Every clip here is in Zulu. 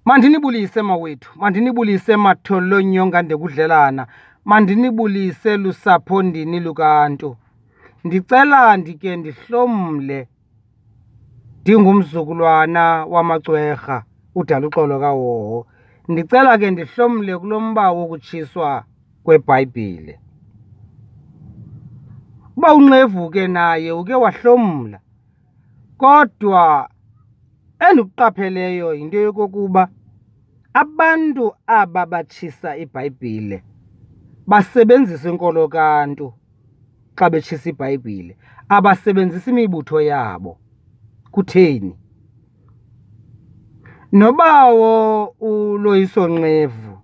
Mandinibulise mawethu, mandinibulise matholonyonga ndekudlelana, mandinibulise lusapho ndini lukaNtu. Ndicela ndike ndihlomle ndingumzukulwana wamacwerha udaluxolo kaWoho. Ndicela ke ndihlomle kulo mba wokutshiswa kweBhayibhile. Uba uNqevu ke naye uke wahlomla, kodwa endikuqapheleyo yinto yokokuba abantu aba batshisa iBhayibhile basebenzisa inkolo kaNtu. Xa betshisa iBhayibhile abasebenzisi imibutho yabo. Kutheni? Nobawo uLoyiso Nqevu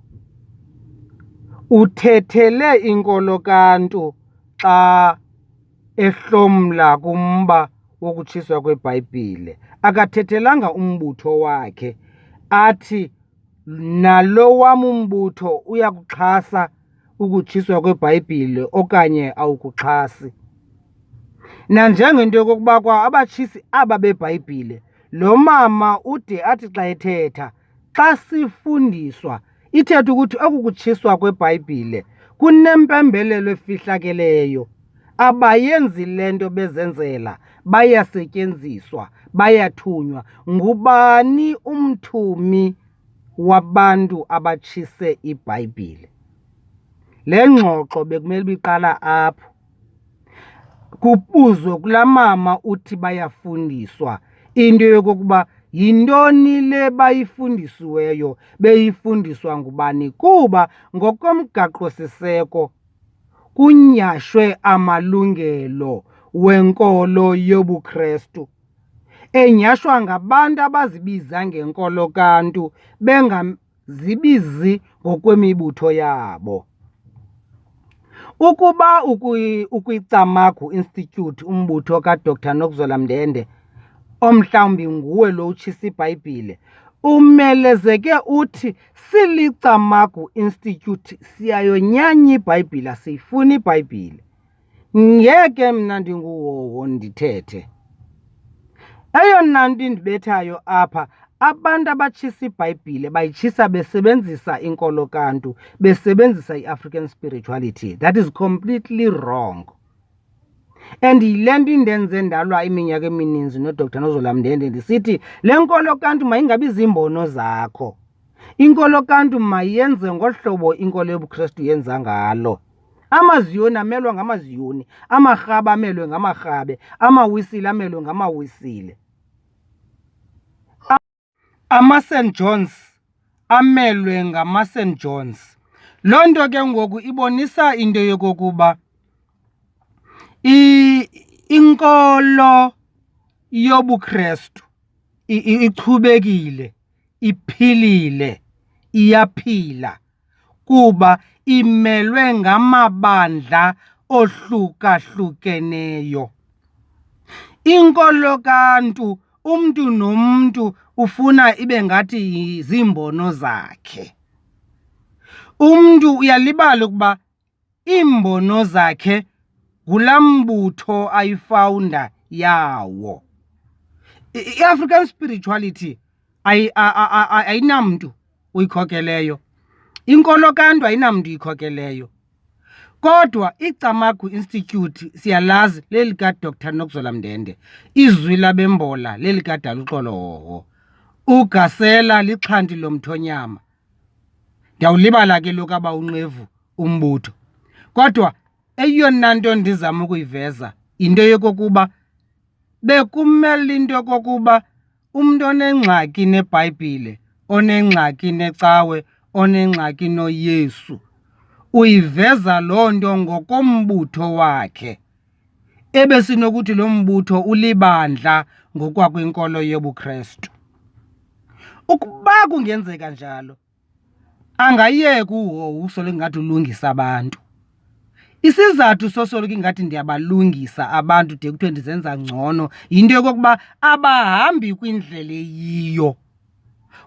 uthethele inkolo kaNtu xa ehlomla kumba wokutshiswa kweBhayibhile. Akathethelanga umbutho wakhe athi nalo wam umbutho uyakuxhasa ukutshiswa kweBhayibhile okanye awukuxhasi. Nanjengento yokokuba kwa abatshisi aba beBhayibhile, lo mama ude athi xa ethetha, xa sifundiswa ithetha ukuthi oku kutshiswa kweBhayibhile kunempembelelo efihlakeleyo. Abayenzi le nto bezenzela, bayasetyenziswa, bayathunywa. Ngubani umthumi wabantu abatshise iBhayibhile? Le ngxoxo bekumele ubiqala apho. Kubuzwe kulaa mama uthi bayafundiswa into yokokuba yintoni le bayifundisiweyo, beyifundiswa ngubani? Kuba ngokomgaqo-siseko kunyhashwe amalungelo wenkolo yobuKrestu, enyhashwa ngabantu abazibiza ngenkolo kaNtu bengazibizi ngokwemibutho yabo. Ukuba ukwicamagu Institute, umbutho kaDr Nokuzola Mndende, omhlawumbi nguwe lo utshisa iBhayibhile, umelezeke uthi silicamagu Institute siyayonyanya iBhayibhile, asiyifuni iBhayibhile. Ngeke mna ndinguhoho ndithethe. Eyona nto indibethayo apha, abantu abatshisa iBhayibhile bayitshisa besebenzisa inkolo kaNtu, besebenzisa i-African spirituality. That is completely wrong. And yile nto indenze ndalwa iminyaka emininzi noDr Nozola Mndende ndisithi le nkolo kaNtu mayingabi zimbono zakho. Inkolo kaNtu mayenze ngohlobo inkolo yobuKrestu yenza ngalo. Amaziyoni amelwa ngamaziyoni, amarhabe amelwe ngamarhabe, amawisile amelwe ngamawisile, ama-St. Johns amelwe ngama-St. Johns. Loo nto ke ngoku ibonisa into yokokuba inkolo yobuKrestu ichubekile, iphilile, iyaphila, kuba imelwe ngamabandla ohlukahlukeneyo. Inkolo kaNtu umntu nomntu ufuna ibe ngathi ziimbono zakhe. Umntu uyalibala ukuba iimbono zakhe ngulaa mbutho ayifawunda yawo. I-African spirituality ayinamntu uyikhokeleyo. Inkolo kaNtu ayinamntu uyikhokeleyo. Kodwa iCamagu Institute siyalazi lelikaDr Nokuzola Mndende, izwi labembola lelikaDaluxolo Hoho, uGasela lixhanti lomthonyama. Ndiyawulibala ke lo kaba uNqevu umbutho. Kodwa eyona nto ndizama ukuyiveza into yokokuba bekumele into yokokuba umntu onengxaki neBhayibhile, onengxaki necawe, onengxaki noYesu, uyiveza loo nto ngokombutho wakhe, ebesinokuthi lo mbutho ulibandla ngokwakwinkolo yobuKrestu. Ukuba kungenzeka njalo, angayeka uhoho usoloko ingathi ulungisa abantu. Isizathu sosoloko ingathi ndiyabalungisa abantu de kuthiwe ndizenza ngcono yinto yokokuba abahambi kwindlela eyiyo.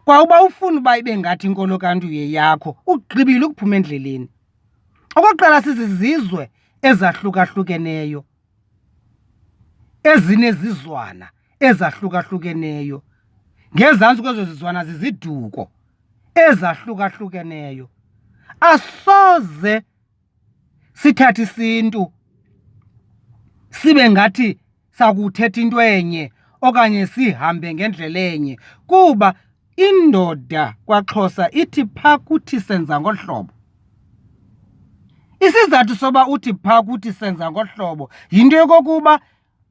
Kwa uba ufuna uba ibe ngathi inkolo kaNtu yeyakho, ugqibile ukuphuma endleleni. Okokuqala, sizizizwe ezahlukahlukeneyo, ezinezizwana ezahlukahlukeneyo. Ngezantsi kwezo zizwana ziziduko, ezahlukahlukeneyo. Asoze sithathe isintu sibe ngathi sakuthetha into enye okanye sihambe ngendlela enye, kuba indoda kwaXhosa ithi phaa kuthi senza ngolu hlobo. Isizathu soba uthi phaa kuthi senza ngolu hlobo yinto yokokuba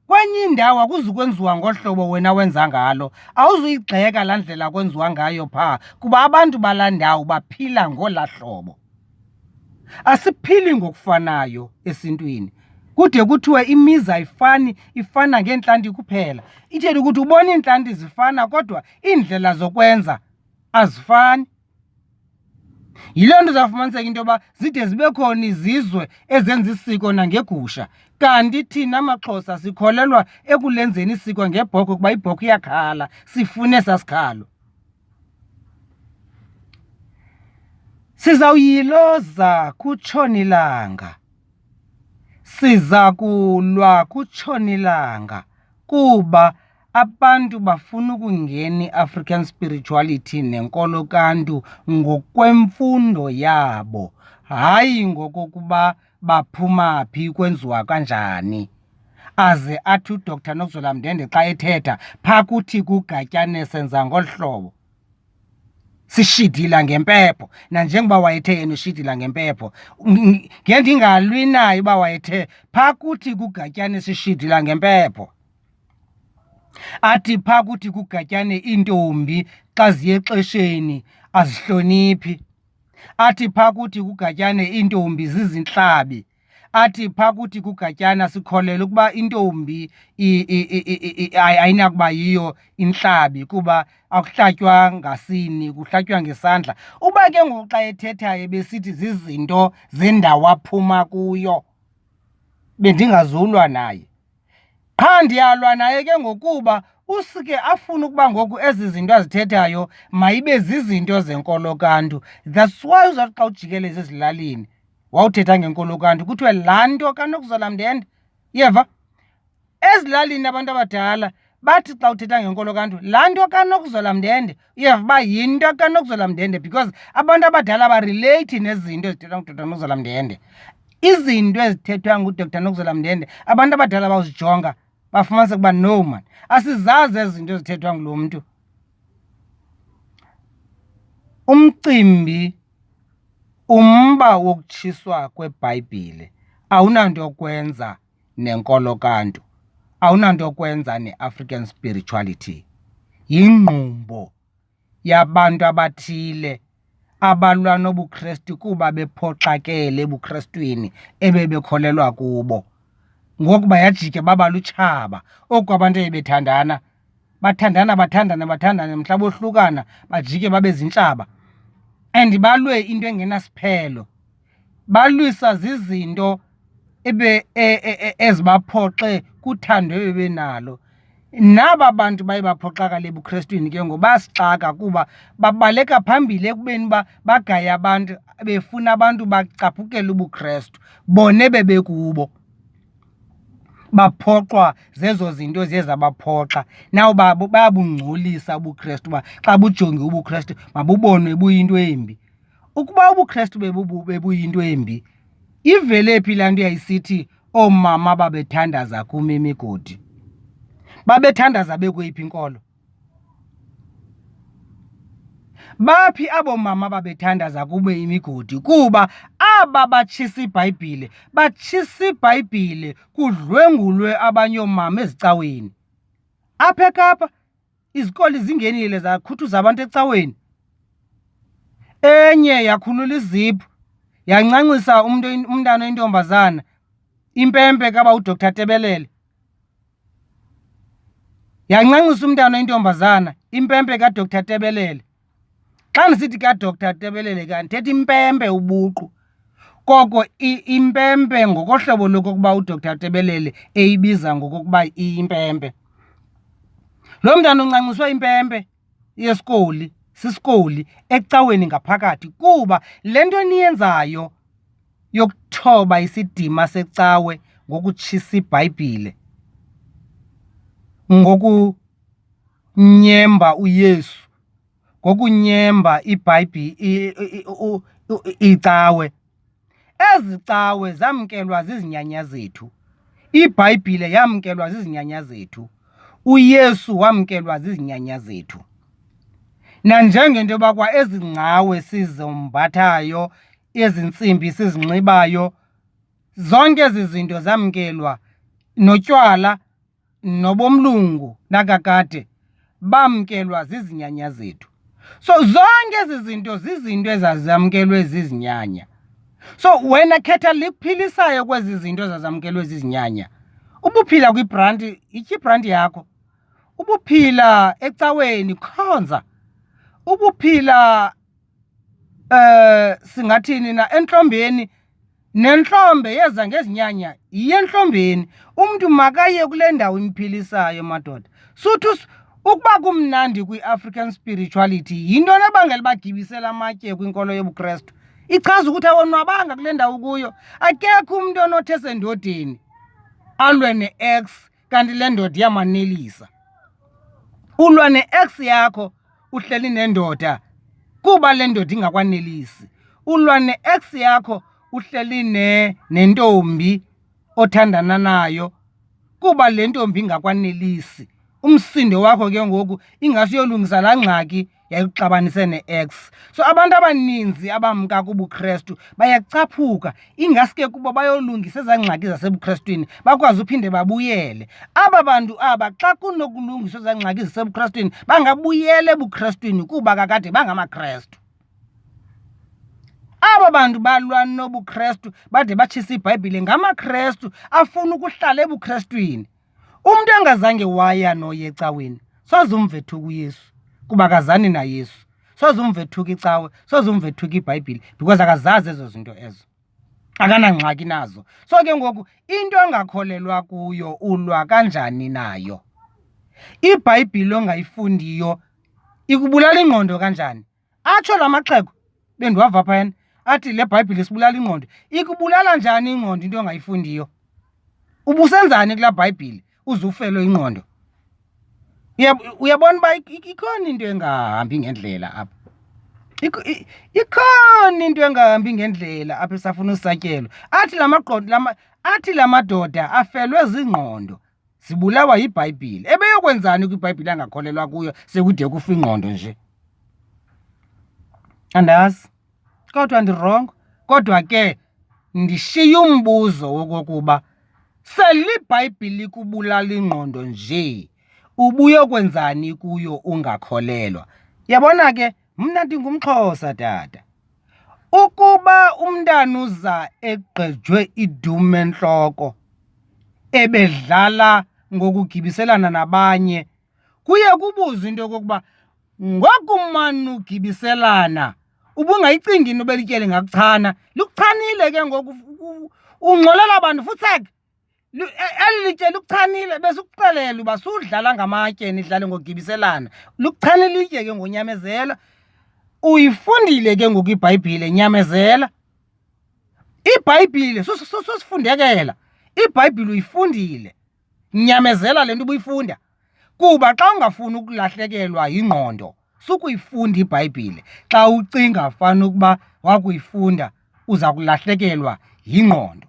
kwenye indawo akuzukwenziwa ngolu hlobo wena wenza ngalo, awuzuyigxeka laa ndlela kwenziwa ngayo phaa, kuba abantu balaa ndawo baphila ngolaa hlobo. Asiphili ngokufanayo esintwini. Kude kuthiwe imizi ayifani, ifana ngeentlanti kuphela. Ithetha ukuthi ubona iintlanti zifana kodwa iindlela zokwenza azifani. Yiloo nto uzawufumaniseka into yoba zide zibe khona izizwe ezenza isiko nangegusha, kanti thina amaXhosa sikholelwa ekulenzeni isiko ngebhokhwe kuba ibhokhwe iyakhala, sifune sasikhalo. Sizawuyiloza kutshona ilanga, siza kulwa kutshona ilanga, kuba abantu bafuna ukungena i-African spirituality nenkolo kaNtu ngokwemfundo yabo, hayi ngokokuba baphuma phi, kwenziwa kanjani. Aze athi uDr Nokuzola Mndende xa ethetha phaa kuthi kugatyane senza ngolu hlobo, sishidila ngempepho. Nanjengoba wayethe yena ushidila ngempepho, ngendingalwi naye uba wayethe phaa kuthi kugatyane sishidila ngempepho. Athi phaa kuthi kugatyane iintombi xa ziye exesheni azihloniphi. Athi phaa kuthi kugatyane iintombi zizintlabi. Athi phaa kuthi kugatyana sikholelwa ukuba intombi ayinakuba yiyo intlabi kuba akuhlatywa ngasini, kuhlatywa ngesandla. Uba ke ngoku xa ethethayo besithi zizinto zendawo aphuma kuyo, bendingazulwa naye. Qha ndiyalwa naye ke ngokuba usike afune ukuba ngoku ezi zinto azithethayo mayibe zizinto zenkolo kaNtu. That's why uzawuthi xa ujikeleza ezilalini wawuthetha ngenkolo kaNtu kuthiwe laa nto kaNokuzola Mndende. Yeva, ezilalini abantu abadala bathi xa uthetha ngenkolo kaNtu laa nto kaNokuzola Mndende, uyeva uba yinto kaNokuzola Mndende, because abantu abadala bareleyithe nezinto ezithethwa nguDr Nokuzola Mndende. Izinto ezithethwa nguDr Nokuzola Mndende abantu abadala bawuzijonga bafumaniseka ukuba no man, asizazi ezi zinto ezithethwa ngulo mntu. Umcimbi, umba wokutshiswa kweBhayibhile awunanto yokwenza nenkolo kaNtu, awunanto yokwenza ne-African spirituality. Yingqumbo yabantu abathile abalwa nobuKrestu kuba bephoxakele ebuKrestwini ebebekholelwa kubo. Ngoku bayajike baba lutshaba. Oku abantu ebethandana, bathandane, mhla bohlukana bajike babe zintshaba. And balwe into engenasiphelo, balwisa zizinto ezibaphoxe kuthando ebebenalo. Naba bantu baye baphoxakala ebuKrestwini ke ngoku basixaka kuba babaleka phambili ekubeni uba bagaye abantu, befuna abantu bacaphukele ubuKrestu, bone bebekubo. Baphoxwa zezo zinto ziye zabaphoxa. Nawo bayabungcolisa ubuKrestu uba xa bujonge ubuKrestu mabubonwe buyinto embi. Ukuba ubuKrestu bebuyinto embi, ivele phi laa nto yayisithi oomama babethandaza kum imigodi? Babethandaza bekweyiphi inkolo? Baphi abo mama babethandaza kube imigodi? Kuba aba batshisa iBhayibhile batshisa iBhayibhile kudlwengulwe abanye oomama ezicaweni. Apha eKapa izikolo zingenile zakhuthuza abantu ecaweni. Enye yakhulula izipho yancancisa umntana oyintombazana, impempe kaba uDr Tebelele. Yancancisa umntana oyintombazana, impempe kaDr Tebelele. Xa ndisithi kaDr Tebelele ndithetha impempe ubuqu. Koko impempe ngokohlobo lokokuba uDr Tebelele eyibiza ngokokuba iyimpempe. Lo mntana uncanciswe impempe yesikoli, sisikoli ecaweni ngaphakathi, kuba le nto niyenzayo yokuthoba isidima secawe ngokutshisa iBhayibhile, ngokunyemba uYesu, ngokunyemba icawe. Ezi cawe zamkelwa zizinyanya zethu. IBhayibhile yamkelwa zizinyanya zethu. uYesu wamkelwa zizinyanya zethu. Nanjengento yoba kwa ezi ngcawe sizombathayo, ezi ntsimbi sizinxibayo, zonke ezi zinto zamkelwa. Notywala nobomlungu nakakade bamkelwa zizinyanya zethu. So zonke ezi zinto zizinto ezazamkelwe zizinyanya. So wena khetha likuphilisayo kwezi zinto ezazamkelwe zizinyanya. Ubuphila kwibranti, itya ibranti yakho. Ubuphila ecaweni, khonza. Ubuphila singathini na entlombeni, nentlombe yeza ngezinyanya yentlombeni. Umntu makaye kule ndawo imphilisayo madoda. Suthi ukuba kumnandi kwi-African spirituality, yintoni ebangela bagibisela amatye kwinkolo yobuKrestu? Ichaza ukuthi awonwabanga kule ndawo kuyo. Akekho umntu onothi esendodeni alwe ne-ex kanti le ndoda iyamanelisa. Ulwa ne-ex yakho uhleli nendoda kuba le ndoda ingakwanelisi. Ulwa ne-ex yakho uhleli nentombi othandana nayo kuba le ntombi ingakwanelisi. Umsindo wakho ke ngoku ingasiyolungisa laa ngxaki yayikuxabanise ne-ex. So abantu abaninzi abamka kubuKrestu bayacaphuka, ingaske kuba bayolungisa ezaa ngxaki zasebuKrestwini bakwazi uphinde babuyele. Aba bantu aba xa kunokulungiswa ezaa ngxaki zasebuKrestwini bangabuyela ebuKrestwini kuba kakade bangamaKrestu. Aba bantu balwa nobuKrestu bade batshisa iBhayibhile ngamaKrestu afuna ukuhlala ebuKrestwini. Umntu engazange waya noye ecaweni soze umvethuka uYesu kuba akazani na Yesu. Soze umvethuka icawe, soze umvethuka iBhayibhile because akazazi ezo zinto ezo, akanangxaki nazo. So ke ngoku into angakholelwa kuyo ulwa kanjani nayo? IBhayibhile ongayifundiyo ikubulala ingqondo kanjani? Atsho la maxhego bendiwava phayana athi le Bhayibhile isibulala ingqondo. Ikubulala njani ingqondo into ongayifundiyo? Ubusenzani kulaa Bhayibhile uze ufelwe ingqondo? Uyabona uba ikhona into engahambi ngendlela apha. Ikhona into engahambi ngendlela apha esafuna usatyelwa. Athi la madoda afelwe zingqondo, zibulawa yiBhayibhile. Ebeyokwenzani kwiBhayibhile angakholelwa kuyo sekude kufa ingqondo nje? Andazi, kodwa ndirongo. Kodwa ke ndishiye umbuzo wokokuba seliBhayibhile ikubulala ingqondo nje, ubuyokwenzani kuyo ungakholelwa? Yabona ke mna ndingumXhosa tata. Ukuba umntana uza egqejwe idume entloko ebedlala ngokugibiselana nabanye, kuye kubuzwe into yokokuba ngokumane ugibiselana ubungayicingi into belityele ngakuchana. Likuchanile ke ngoku ungxolela abantu futheke. Eli litye likuchanile, besikuxelela uba sudlala ngamatye nidlale ngogibiselana. Likuchanile litye ke ngonyamezela. Uyifundile ke ngoku iBhayibhile, nyamezela. IBhayibhile susifundekela. IBhayibhile uyifundile, nyamezela le nto ubuyifunda. Kuba xa ungafuni ukulahlekelwa yingqondo sukuyifunda iBhayibhile. Xa ucinga fana ukuba wakuyifunda uza kulahlekelwa yingqondo.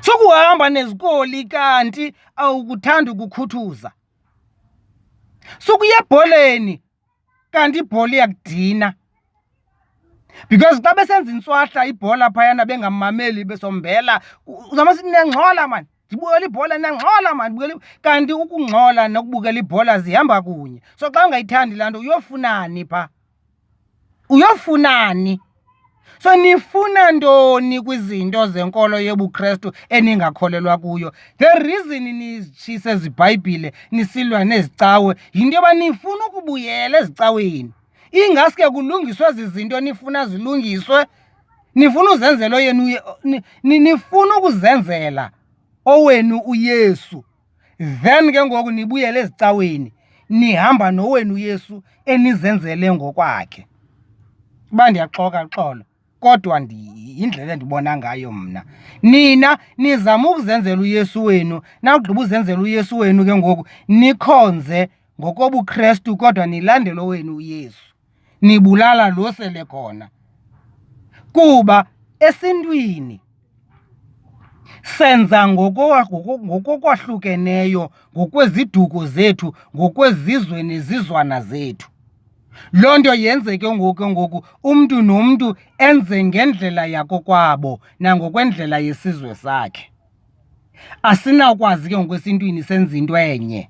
Sukuhamba nezikoli kanti awukuthanda ukukhuthuza. Sukuya ebholeni kanti ibhola iyakudina. Because xa besenza intswahla ibhola phayana bengamameli besombela, uzamasithi niyangxola mani, ndibukela ibhola niyangxola mani, kanti ukungxola nokubukela ibhola zihamba kunye. So xa ungayithandi laa nto uyofunani pha? Uyofunani? So nifuna ntoni kwizinto zenkolo yobuKrestu eningakholelwa kuyo? The reason nitshisa eziBhayibhile nisilwa nezicawe yinto yoba nifuna ukubuyela ezicaweni. Ingaske kulungiswe ezi zinto nifuna zilungiswe. Nifuna uzenzela oyenu, nifuna ukuzenzela owenu uYesu. Then ke ngoku nibuyele ezicaweni nihamba nowenu uYesu enizenzele ngokwakhe. Uba ndiyaxoka xolo, kodwa yindlela endibona ngayo mna. Nina nizama ukuzenzela uYesu wenu, nawugqiba uzenzela uYesu wenu ke ngoku nikhonze ngokobuKrestu kodwa nilandele wenu uYesu, nibulala lo sele khona. Kuba esintwini senza ngokokwahlukeneyo, ngokweziduko zethu, ngokwezizwe nezizwana zethu. Loo nto yenze ke ngoku umntu nomntu enze ngendlela yakokwabo nangokwendlela yesizwe sakhe. Asinawukwazi ke ngokwesintwini senza into enye.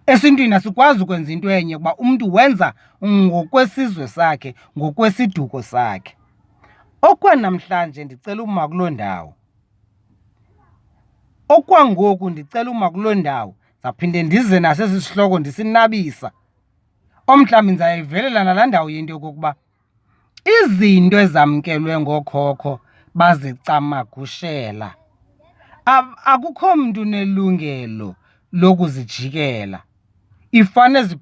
Esintwini asikwazi ukwenza into enye kuba umntu wenza ngokwesizwe sakhe, ngokwesiduko sakhe. Okwanamhlanje ndicela uma kuloo ndawo, okwangoku ndicela uma kuloo ndawo, zaphinde ndize nasesi sihloko ndisinabisa. Omhlawumbi ndizayivelela nalaa ndawo yento yokokuba izinto ezamkelwe ngookhokho bazicamagushela, akukho mntu unelungelo lokuzijikela. Ifana ezi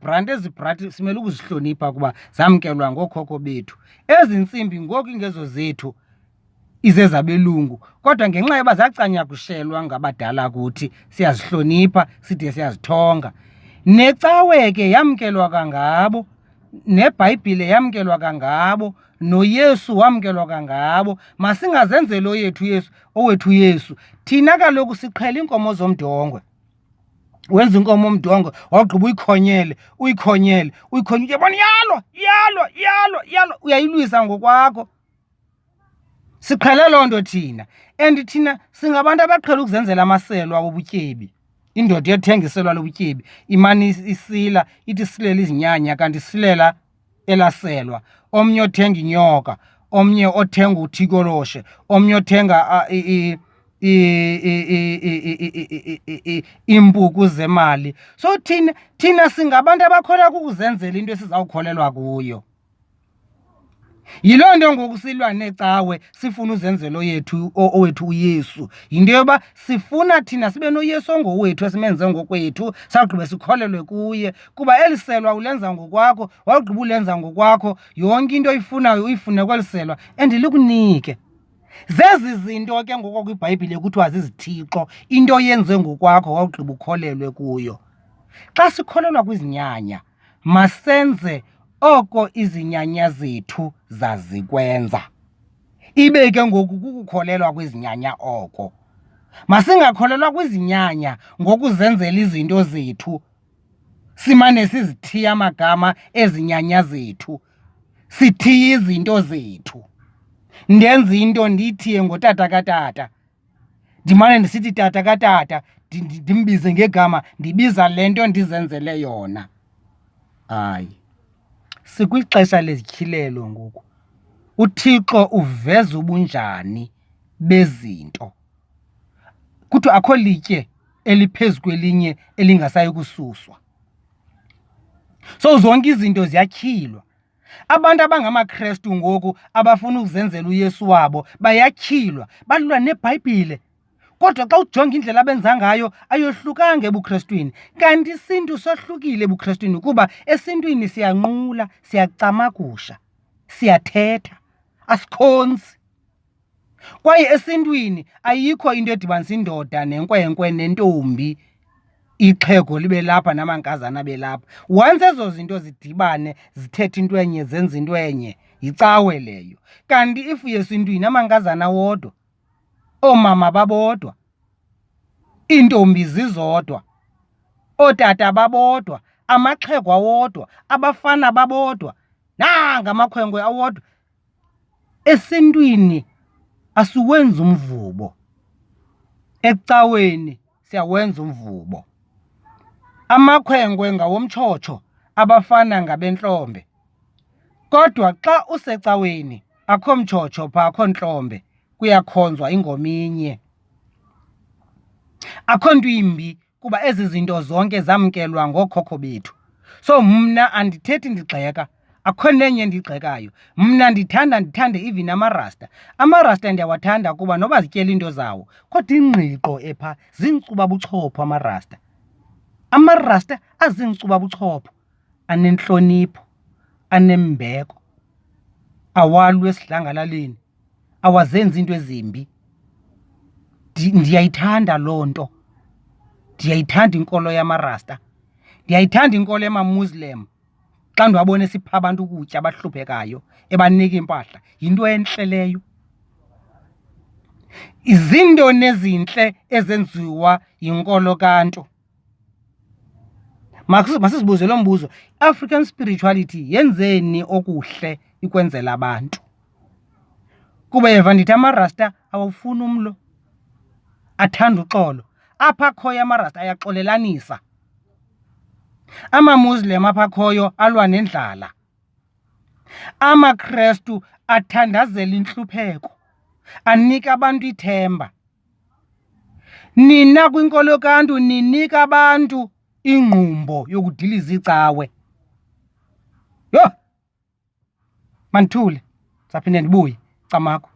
simele ukuzihlonipha kuba zamkelwa ngookhokho bethu. Ezi ntsimbi ngoku ingezo zethu, izezabelungu, kodwa ngenxa yoba zacanyagushelwa ngabadala kuthi siyazihlonipha side siyazithonga. Necawe ke yamkelwa kangabo, neBhayibhile yamkelwa kangabo, noYesu wamkelwa kangabo. Masingazenzeli owethu Yesu. Thina kaloku siqhela iinkomo zomdongwe. Wenza inkomo omdongwe wawugqiba uyikhonyele, uyabona iyalwa, uyayilwisa ngokwakho. Siqhele loo nto thina, and thina singabantu abaqhela ukuzenzela amaselo awobutyebi. Indoda ethengiselwa lobutyebi imane isila, ithi silela izinyanya kanti silela elaselwa. Omnye othenga inyoka, omnye othenga uthikoloshe, omnye othenga iimpuku zemali. So thina singabantu abakholwa kukuzenzela into esizawukholelwa kuyo. Yiloo nto ngoku silwa necawe sifuna uzenzela owethu uYesu. Yinto yoba sifuna thina sibe noYesu ongowethu esimenze ngokwethu, sawugqiba sikholelwe kuye. Kuba eli selwa ulenza ngokwakho, wawugqiba ulenza ngokwakho, yonke into oyifunayo uyifune kweli selwa and likunike. Zezi zinto ke ngoko kwiBhayibhile kuthiwa zizithixo, into yenze ngokwakho wawugqiba ukholelwe kuyo. Xa sikholelwa kwizinyanya, masenze oko izinyanya zethu zazikwenza. Ibe ke ngoku kukukholelwa kwizinyanya oko. Masingakholelwa kwizinyanya ngokuzenzela izinto zethu, simane sizithiya amagama ezinyanya zethu, sithiye izinto zethu. Ndenza into ndiyithiye ngotata katata, ndimane ndisithi tata katata, ndimbize ngegama, ndibiza le nto ndizenzele yona. Hayi, sikwixesha lezityhilelo ngoku. uThixo uveza ubunjani bezinto. Kuthiwa akho litye eliphezu kwelinye elingasayi kususwa. So zonke izinto ziyatyhilwa. Abantu abangamaKrestu ngoku abafuna ukuzenzela uYesu wabo bayatyhilwa, balwa neBhayibhile. Kodwa xa ujonga indlela abenza ngayo ayohlukanga ebuKrestwini. Kanti isintu sohlukile ebuKrestwini kuba esintwini siyanqula, siyacamagusha, siyathetha, asikhonzi. Kwaye esintwini ayikho into edibanisa indoda nenkwenkwe nentombi, ixhego libe lapha namankazana belapha. Once ezo zinto zidibane zithethe into enye zenza into enye, yicawe leyo. Kanti if yesintwini amankazana wodwa, oomama babodwa, iintombi zizodwa, ootata babodwa, amaxhego awodwa, abafana babodwa, nanga amakhwenkwe awodwa. Esintwini asiwenzi umvubo, ecaweni siyawenza umvubo. Amakhwenkwe ngawomtshotsho, abafana ngabentlombe. Kodwa xa usecaweni akho mtshotsho phaa, akho ntlombe, kuyakhonzwa ingoma inye. Akho nto imbi kuba ezi zinto zonke zamkelwa ngookhokho bethu. So mna andithethi ndigxeka, akho nenye endigxekayo. Mna ndithande even amarasta. Amarasta ndiyawathanda kuba noba zityela into zawo, kodwa ingqiqo epha ziinkcubabuchopho amarasta. Amarasta aziinkcubabuchopho, anentlonipho, anembeko, awalwi esidlangalaleni, awazenzi into ezimbi. Ndiyayithanda loo nto, ndiyayithanda inkolo yamarasta. Ndiyayithanda inkolo emaMuslim xa ndiwabone sipha abantu ukutya abahluphekayo ebanika impahla, yinto entle leyo. Izinto nezintle ezenziwa yinkolo kaNtu. Masizibuze lo mbuzo, African spirituality yenzeni okuhle ikwenzela abantu? Kuba eva ndithi amarasta awufuni umlo, athanda uxolo. Apha akhoyo amarasta ayaxolelanisa. AmaMuslim apha akhoyo alwa nendlala. AmaKrestu athandazela intlupheko, anika abantu ithemba. Nina kwinkolo kaNtu ninika abantu ingqumbo yokudiliza icawe. Yho! Mandithule, ndizawuphinde ndibuye, Camakho.